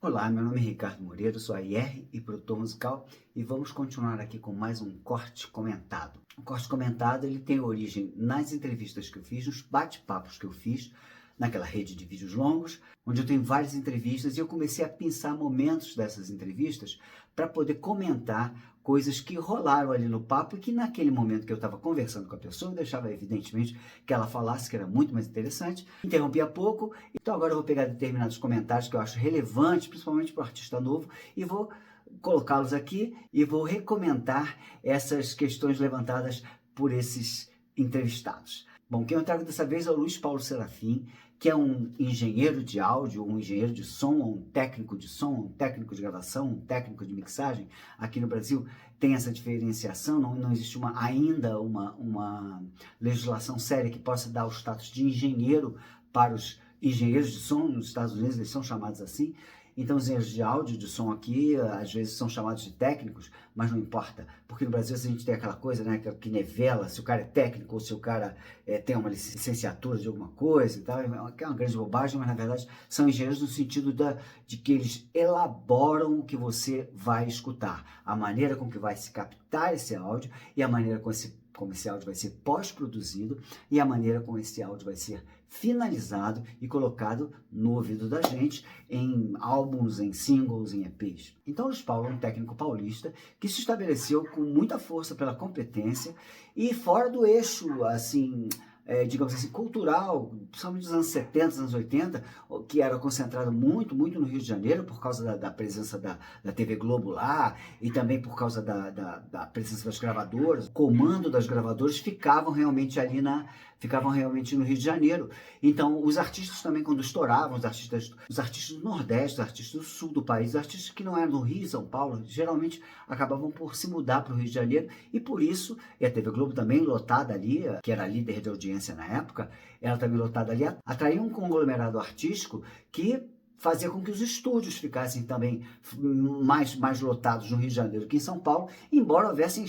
Olá, meu nome é Ricardo Moreira, sou AR e produtor musical e vamos continuar aqui com mais um corte comentado. O corte comentado ele tem origem nas entrevistas que eu fiz, nos bate-papos que eu fiz naquela rede de vídeos longos, onde eu tenho várias entrevistas e eu comecei a pensar momentos dessas entrevistas para poder comentar coisas que rolaram ali no papo e que naquele momento que eu estava conversando com a pessoa, eu deixava evidentemente que ela falasse, que era muito mais interessante, interrompia pouco, então agora eu vou pegar determinados comentários que eu acho relevantes, principalmente para o artista novo, e vou colocá-los aqui e vou recomentar essas questões levantadas por esses entrevistados. Bom, quem eu trago dessa vez é o Luiz Paulo Serafim, que é um engenheiro de áudio, um engenheiro de som, um técnico de som, um técnico de gravação, um técnico de mixagem. Aqui no Brasil tem essa diferenciação, não existe ainda uma legislação séria que possa dar o status de engenheiro para os engenheiros de som. Nos Estados Unidos eles são chamados assim. Então, os engenheiros de áudio, de som aqui, às vezes são chamados de técnicos, mas não importa, porque no Brasil a gente tem aquela coisa, né, que nivela se o cara é técnico ou se o cara tem uma licenciatura de alguma coisa e tal, que é uma grande bobagem, mas na verdade são engenheiros no sentido de que eles elaboram o que você vai escutar, a maneira com que vai se captar esse áudio e a maneira como esse áudio vai ser pós-produzido e a maneira como esse áudio vai ser finalizado e colocado no ouvido da gente em álbuns, em singles, em EPs. Então, o Luiz Paulo é um técnico paulista que se estabeleceu com muita força pela competência e fora do eixo, assim, digamos assim, cultural, principalmente dos anos 70, dos anos 80, que era concentrado muito no Rio de Janeiro por causa da presença da TV Globo lá e também por causa da presença das gravadoras. O comando das gravadoras ficavam realmente no Rio de Janeiro. Então, os artistas também, quando estouravam, os artistas do Nordeste, os artistas do Sul do país, os artistas que não eram do Rio e São Paulo, geralmente acabavam por se mudar para o Rio de Janeiro e por isso, e a TV Globo também lotada ali, que era líder de audiência na época, ela também lotada ali, atraía um conglomerado artístico que fazia com que os estúdios ficassem também mais lotados no Rio de Janeiro que em São Paulo, embora houvessem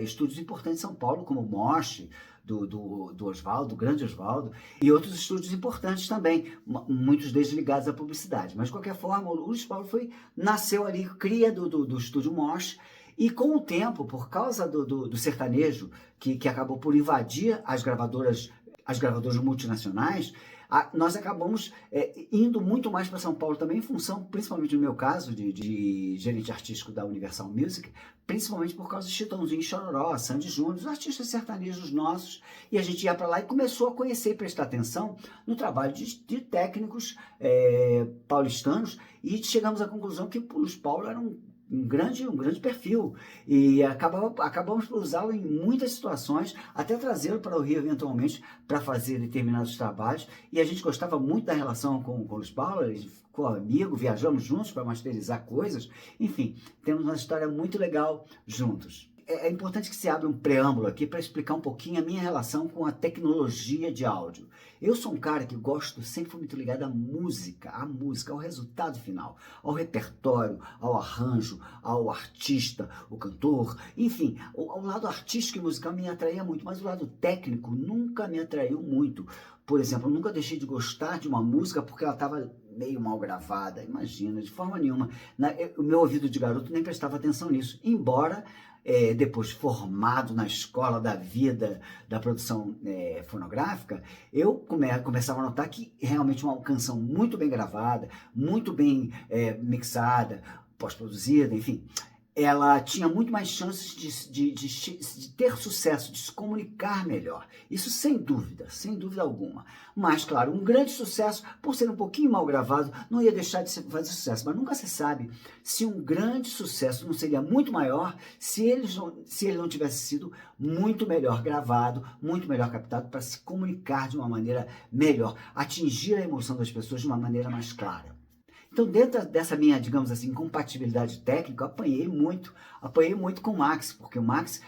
estúdios importantes em São Paulo, como o Mosh, do Oswaldo, do grande Oswaldo, e outros estúdios importantes também, muitos deles ligados à publicidade. Mas, de qualquer forma, o Luiz Paulo nasceu ali, cria do estúdio Mosh, e com o tempo, por causa do sertanejo, que acabou por invadir as gravadoras multinacionais, nós acabamos indo muito mais para São Paulo também, em função, principalmente no meu caso, de gerente artístico da Universal Music, principalmente por causa de Chitãozinho e Chororó, Sandy Júnior, os artistas sertanejos nossos, e a gente ia para lá e começou a conhecer e prestar atenção no trabalho de técnicos paulistanos, e chegamos à conclusão que o Luiz Paulo era um grande perfil e acabamos por usá-lo em muitas situações, até trazê-lo para o Rio eventualmente para fazer determinados trabalhos, e a gente gostava muito da relação com o Luiz Paulo, ele ficou amigo, viajamos juntos para masterizar coisas, enfim, temos uma história muito legal juntos. É importante que se abra um preâmbulo aqui para explicar um pouquinho a minha relação com a tecnologia de áudio. Eu sou um cara que sempre fui muito ligado à música, ao resultado final, ao repertório, ao arranjo, ao artista, o cantor, enfim, o lado artístico e musical me atraía muito, mas o lado técnico nunca me atraiu muito. Por exemplo, eu nunca deixei de gostar de uma música porque ela estava meio mal gravada, imagina, de forma nenhuma. O meu ouvido de garoto nem prestava atenção nisso, embora depois formado na escola da vida da produção fonográfica, eu começava a notar que realmente uma canção muito bem gravada, muito bem mixada, pós-produzida, enfim, ela tinha muito mais chances de ter sucesso, de se comunicar melhor. Isso sem dúvida alguma. Mas, claro, um grande sucesso, por ser um pouquinho mal gravado, não ia deixar de fazer sucesso. Mas nunca se sabe se um grande sucesso não seria muito maior se ele não tivesse sido muito melhor gravado, muito melhor captado para se comunicar de uma maneira melhor, atingir a emoção das pessoas de uma maneira mais clara. Então, dentro dessa minha, digamos assim, compatibilidade técnica, eu apanhei muito com o Max, porque o Max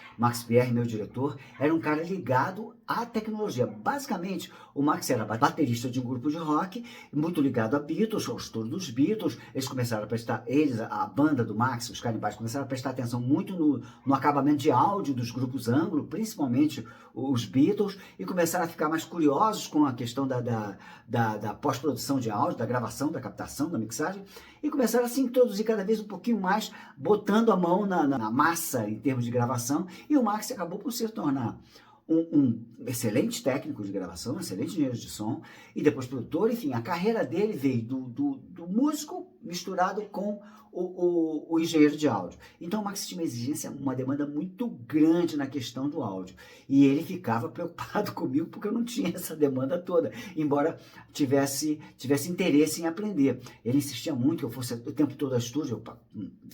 Pierre, meu diretor, era um cara ligado à tecnologia. Basicamente, o Max era baterista de um grupo de rock, muito ligado a Beatles, ao estouro dos Beatles. Eles começaram a prestar, a banda do Max, os Canimbais, começaram a prestar atenção muito no acabamento de áudio dos grupos anglo, principalmente os Beatles, e começaram a ficar mais curiosos com a questão da pós-produção de áudio, da gravação, da captação, da mixagem, mixagem, e começaram a se introduzir cada vez um pouquinho mais, botando a mão na massa em termos de gravação, e o Max acabou por se tornar um excelente técnico de gravação, um excelente engenheiro de som, e depois produtor. Enfim, a carreira dele veio do músico misturado com o engenheiro de áudio. Então o Max tinha uma exigência, uma demanda muito grande na questão do áudio, e ele ficava preocupado comigo porque eu não tinha essa demanda toda, embora tivesse interesse em aprender. Ele insistia muito que eu fosse o tempo todo ao estúdio,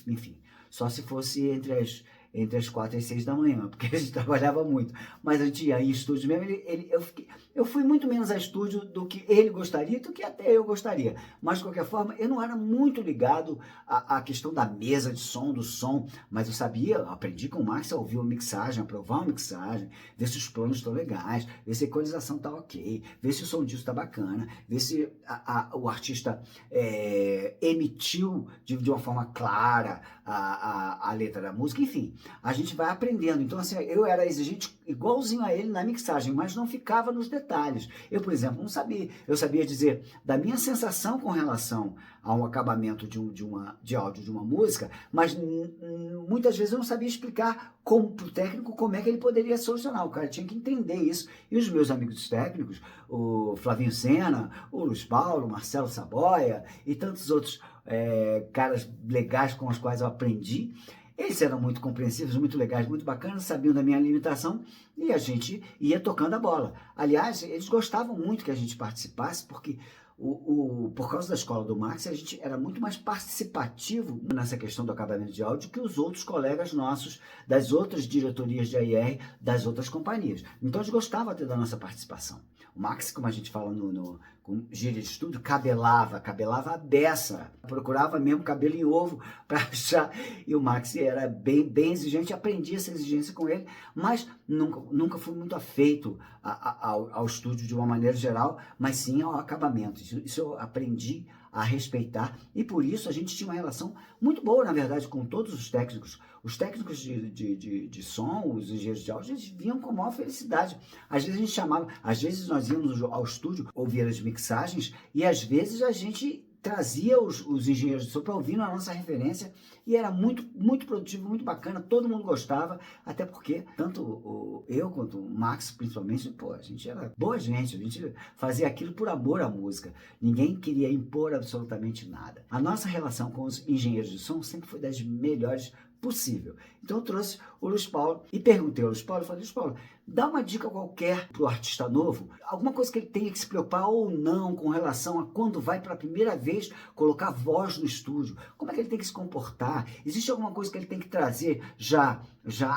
enfim, só se fosse entre as 4 e 6 da manhã, porque a gente trabalhava muito. Mas a gente ia em estúdio mesmo, eu fui muito menos a estúdio do que ele gostaria, do que até eu gostaria. Mas, de qualquer forma, eu não era muito ligado à questão da mesa de som, do som, mas eu sabia, aprendi com o Max a ouvir uma mixagem, a provar uma mixagem, ver se os planos estão legais, ver se a equalização está ok, ver se o som disso está bacana, ver se o artista emitiu de uma forma clara a letra da música, enfim. A gente vai aprendendo. Então, assim, eu era exigente igualzinho a ele na mixagem, mas não ficava nos detalhes. Eu, por exemplo, não sabia. Eu sabia dizer da minha sensação com relação a um acabamento de áudio de uma música, mas muitas vezes eu não sabia explicar para o técnico como é que ele poderia solucionar. O cara tinha que entender isso. E os meus amigos técnicos, o Flavinho Sena, o Luiz Paulo, o Marcelo Saboia e tantos outros caras legais com os quais eu aprendi, eles eram muito compreensivos, muito legais, muito bacanas, sabiam da minha limitação e a gente ia tocando a bola. Aliás, eles gostavam muito que a gente participasse, porque por causa da escola do Max, a gente era muito mais participativo nessa questão do acabamento de áudio que os outros colegas nossos das outras diretorias de AIR, das outras companhias. Então, eles gostavam até da nossa participação. O Max, como a gente fala com gíria de estúdio, cabelava a beça, procurava mesmo cabelo em ovo para achar, e o Max era bem exigente, aprendi essa exigência com ele, mas nunca fui muito afeito ao estúdio de uma maneira geral, mas sim ao acabamento. Isso eu aprendi a respeitar, e por isso a gente tinha uma relação muito boa, na verdade, com todos os técnicos. Os técnicos de som, os engenheiros de áudio, eles vinham com a maior felicidade. Às vezes a gente chamava, às vezes nós íamos ao estúdio ouvir as mixagens, e às vezes a gente trazia os engenheiros de som para ouvir na nossa referência, e era muito produtivo, muito bacana, todo mundo gostava, até porque tanto eu quanto o Max, principalmente, a gente era boa gente, a gente fazia aquilo por amor à música, ninguém queria impor absolutamente nada. A nossa relação com os engenheiros de som sempre foi das melhores possível. Então eu trouxe o Luiz Paulo e perguntei ao Luiz Paulo, eu falei, Luiz Paulo, dá uma dica qualquer para o artista novo, alguma coisa que ele tenha que se preocupar ou não com relação a quando vai pela primeira vez colocar voz no estúdio, como é que ele tem que se comportar, existe alguma coisa que ele tem que trazer já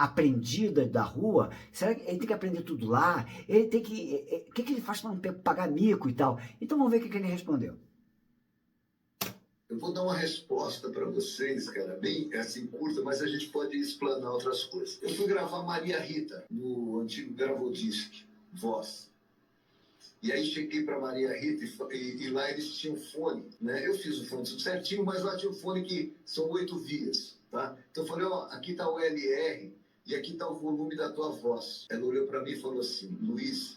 aprendida da rua, será que ele tem que aprender tudo lá, ele tem que, o que ele faz para não pagar mico e tal? Então vamos ver o que ele respondeu. Eu vou dar uma resposta para vocês, cara, bem assim, curta, mas a gente pode explanar outras coisas. Eu fui gravar Maria Rita, no antigo Gravodisc, voz. E aí cheguei para Maria Rita e lá eles tinham fone, né? Eu fiz o fone tudo certinho, mas lá tinha um fone que são 8 vias, tá? Então eu falei, ó, aqui tá o LR e aqui tá o volume da tua voz. Ela olhou para mim e falou assim, Luiz,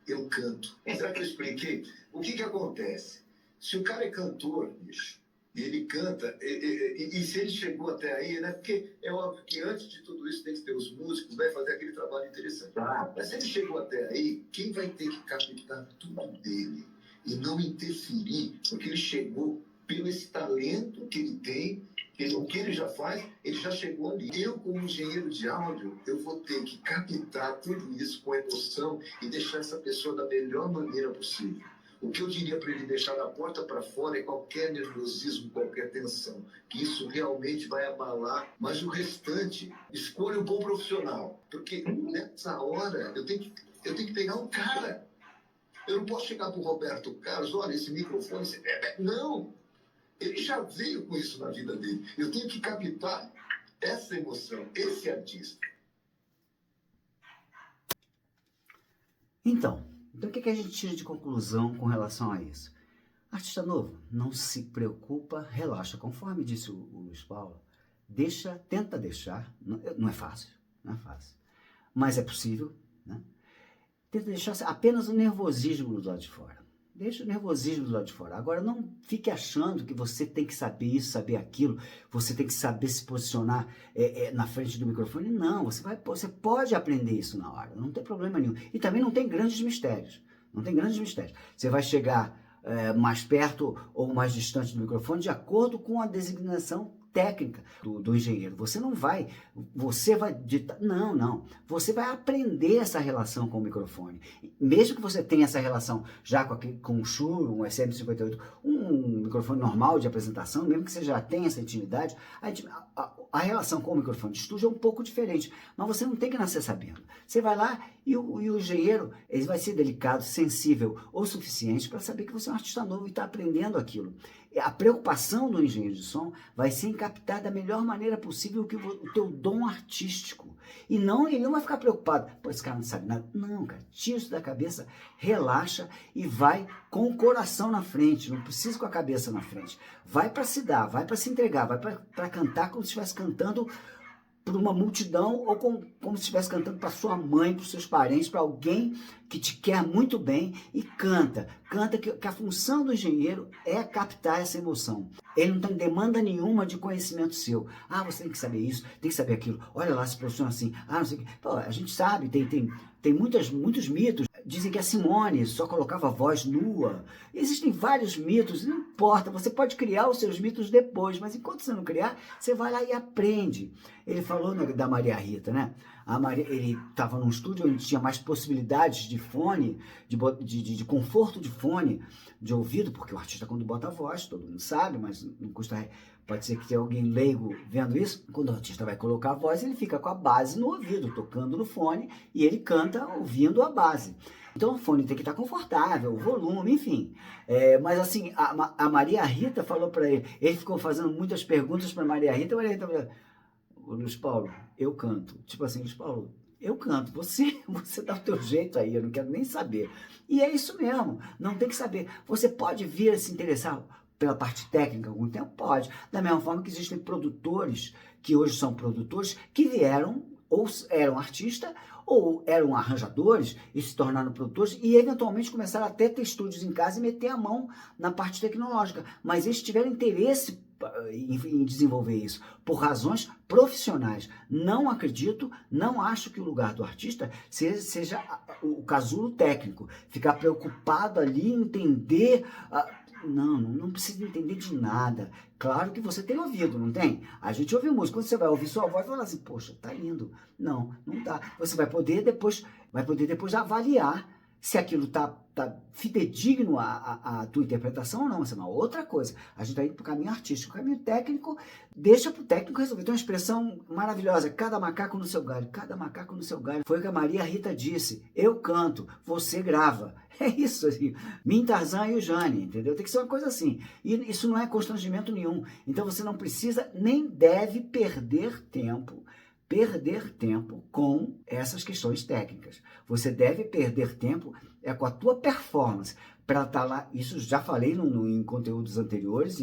eu canto. Será que eu expliquei? O que acontece? Se o cara é cantor, bicho, e ele canta, e se ele chegou até aí, né? Porque é óbvio que antes de tudo isso tem que ter os músicos, vai fazer aquele trabalho interessante. Mas se ele chegou até aí, quem vai ter que captar tudo dele e não interferir, porque ele chegou pelo esse talento que ele tem, o que ele já faz, ele já chegou ali. Eu, como engenheiro de áudio, eu vou ter que captar tudo isso com emoção e deixar essa pessoa da melhor maneira possível. O que eu diria para ele deixar da porta para fora é qualquer nervosismo, qualquer tensão, que isso realmente vai abalar, mas o restante, escolha um bom profissional, porque nessa hora eu tenho que pegar um cara. Eu não posso chegar para o Roberto Carlos, olha, esse microfone, não, ele já veio com isso na vida dele. Eu tenho que captar essa emoção, esse artista. Então, o que a gente tira de conclusão com relação a isso? Artista novo, não se preocupa, relaxa, conforme disse o Luiz Paulo, tenta deixar, não é fácil, mas é possível, né? Tenta deixar apenas o nervosismo do lado de fora. Deixa o nervosismo do lado de fora. Agora, não fique achando que você tem que saber isso, saber aquilo, você tem que saber se posicionar na frente do microfone. Não, você pode aprender isso na hora, não tem problema nenhum. E também não tem grandes mistérios. Não tem grandes mistérios. Você vai chegar mais perto ou mais distante do microfone de acordo com a designação técnica do engenheiro. Você vai ditar, não. Você vai aprender essa relação com o microfone. Mesmo que você tenha essa relação já com o Shure, um SM58, um microfone normal de apresentação, mesmo que você já tenha essa intimidade, a relação com o microfone de estúdio é um pouco diferente, mas você não tem que nascer sabendo. Você vai lá e o engenheiro ele vai ser delicado, sensível o suficiente para saber que você é um artista novo e está aprendendo aquilo. A preocupação do engenheiro de som vai ser em captar da melhor maneira possível o teu dom artístico. E não, ele não vai ficar preocupado. Pô, esse cara não sabe nada. Não, cara, tira isso da cabeça, relaxa e vai com o coração na frente. Não precisa com a cabeça na frente. Vai para se dar, vai para se entregar, vai para cantar como se estivesse cantando para uma multidão ou como se estivesse cantando para sua mãe, para os seus parentes, para alguém que te quer muito bem e canta. Canta que a função do engenheiro é captar essa emoção. Ele não tem demanda nenhuma de conhecimento seu. Ah, você tem que saber isso, tem que saber aquilo. Olha lá, se posiciona assim. Ah, não sei o que. Pô, a gente sabe, tem muitos mitos. Dizem que a Simone só colocava a voz nua. Existem vários mitos, não importa, você pode criar os seus mitos depois, mas enquanto você não criar, você vai lá e aprende. Ele falou da Maria Rita, né? Ele estava num estúdio onde tinha mais possibilidades de fone, de conforto de fone, de ouvido, porque o artista quando bota a voz, todo mundo sabe, mas não custa... Pode ser que tenha alguém leigo vendo isso. Quando o artista vai colocar a voz, ele fica com a base no ouvido, tocando no fone, e ele canta ouvindo a base. Então o fone tem que estar confortável, o volume, enfim. Mas assim, a Maria Rita falou para ele ficou fazendo muitas perguntas para Maria Rita, a Maria Rita falou, Luiz Paulo, eu canto. Tipo assim, Luiz Paulo, eu canto, você dá o teu jeito aí, eu não quero nem saber. E é isso mesmo, não tem que saber. Você pode vir a se interessar pela parte técnica algum tempo? Pode. Da mesma forma que existem produtores, que hoje são produtores, que vieram, ou eram artistas, ou eram arranjadores, e se tornaram produtores, e eventualmente começaram até a ter estúdios em casa e meter a mão na parte tecnológica. Mas eles tiveram interesse em desenvolver isso, por razões profissionais. Não acredito, não acho que o lugar do artista seja o casulo técnico, ficar preocupado ali em entender... Não precisa entender de nada. Claro que você tem ouvido, não tem? A gente ouve música. Quando você vai ouvir sua voz, vai falar assim, poxa, tá lindo. Não tá. Você vai poder depois avaliar se aquilo tá fidedigno à tua interpretação ou não. Isso é uma outra coisa. A gente está indo para o caminho artístico. O caminho técnico, deixa para o técnico resolver. Tem uma expressão maravilhosa, cada macaco no seu galho. Cada macaco no seu galho. Foi o que a Maria Rita disse. Eu canto, você grava. É isso, assim. Mim, Tarzan e o Jane, entendeu? Tem que ser uma coisa assim. E isso não é constrangimento nenhum. Então você não precisa nem deve perder tempo com essas questões técnicas. Você deve perder tempo com a tua performance para estar lá. Isso já falei em conteúdos anteriores,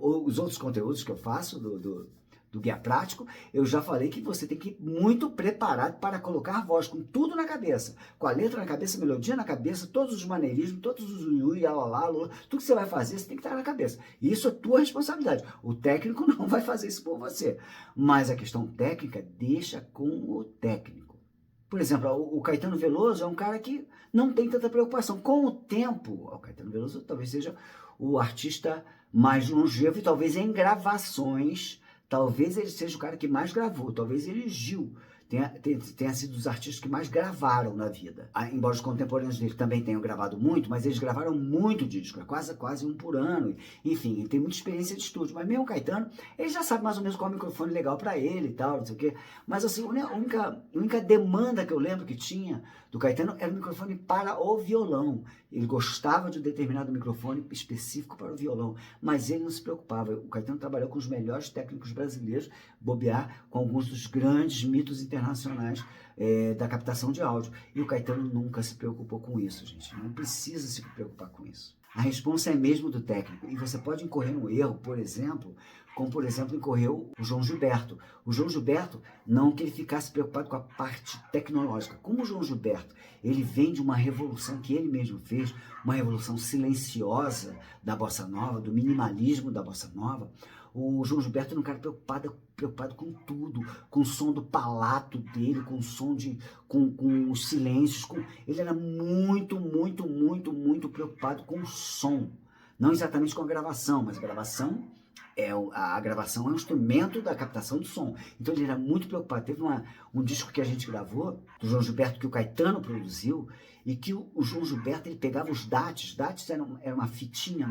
os outros conteúdos que eu faço do Guia Prático, eu já falei que você tem que ir muito preparado para colocar voz com tudo na cabeça, com a letra na cabeça, melodia na cabeça, todos os maneirismos, todos os ui, alalá, tudo que você vai fazer, você tem que estar na cabeça. E isso é tua responsabilidade. O técnico não vai fazer isso por você. Mas a questão técnica, deixa com o técnico. Por exemplo, o Caetano Veloso é um cara que não tem tanta preocupação. Com o tempo, o Caetano Veloso talvez seja o artista mais longevo e talvez em gravações. Talvez ele seja o cara que mais gravou, talvez ele, Gil, tenha sido dos artistas que mais gravaram na vida. Embora os contemporâneos dele também tenham gravado muito, mas eles gravaram muito disco, quase um por ano. Enfim, ele tem muita experiência de estúdio. Mas mesmo o Caetano, ele já sabe mais ou menos qual microfone legal para ele e tal, não sei o quê. Mas assim, a única demanda que eu lembro que tinha do Caetano era o microfone para o violão. Ele gostava de um determinado microfone específico para o violão, mas ele não se preocupava. O Caetano trabalhou com os melhores técnicos brasileiros, bobear com alguns dos grandes mitos internacionais da captação de áudio. E o Caetano nunca se preocupou com isso, gente. Não precisa se preocupar com isso. A responsa é mesmo do técnico. E você pode incorrer no erro, por exemplo, como por exemplo incorreu o João Gilberto. O João Gilberto, não que ele ficasse preocupado com a parte tecnológica. Como o João Gilberto, ele vem de uma revolução que ele mesmo fez, uma revolução silenciosa da Bossa Nova, do minimalismo da Bossa Nova. O João Gilberto era um cara preocupado com tudo, com o som do palato dele, com o som com os silêncios. Ele era muito preocupado com o som. Não exatamente com a gravação, mas a gravação é um instrumento da captação do som. Então ele era muito preocupado. Teve um disco que a gente gravou, do João Gilberto, que o Caetano produziu, e que o João Gilberto ele pegava os DATs. DATs era uma fitinha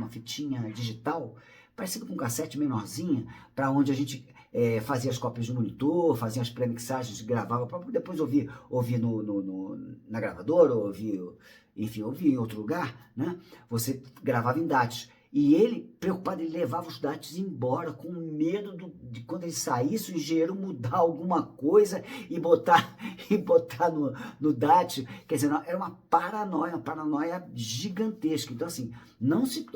digital, parecida com um cassete menorzinha, para onde a gente fazia as cópias de monitor, fazia as pré-mixagens, gravava, para depois ouvir na gravadora, ouvir em outro lugar, né? Você gravava em DATs. E ele, preocupado, ele levava os DATs embora, com medo de quando ele saísse, o engenheiro mudar alguma coisa e botar no DAT. Quer dizer, não, era uma paranoia gigantesca. Então, assim, não se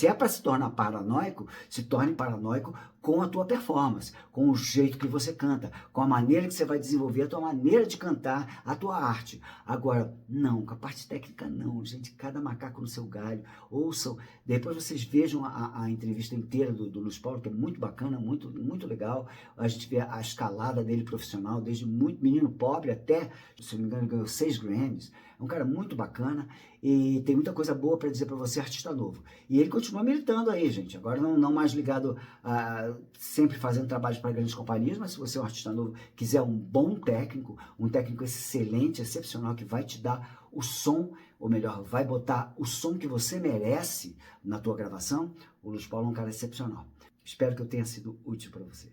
é para se tornar paranoico, se torne paranoico com a tua performance, com o jeito que você canta, com a maneira que você vai desenvolver a tua maneira de cantar, a tua arte. Agora, não, com a parte técnica não, gente, cada macaco no seu galho. Ouçam, depois vocês vejam a entrevista inteira do Luiz Paulo, que é muito bacana, muito legal. A gente vê a escalada dele profissional, desde muito menino pobre até, se não me engano, ganhou 6 Grammys. É um cara muito bacana e tem muita coisa boa para dizer para você, artista novo. E ele continua militando aí, gente. Agora não mais ligado a sempre fazendo trabalhos para grandes companhias, mas se você é um artista novo, quiser um bom técnico, um técnico excelente, excepcional, que vai te dar o som, ou melhor, vai botar o som que você merece na tua gravação, o Luiz Paulo é um cara excepcional. Espero que eu tenha sido útil para você.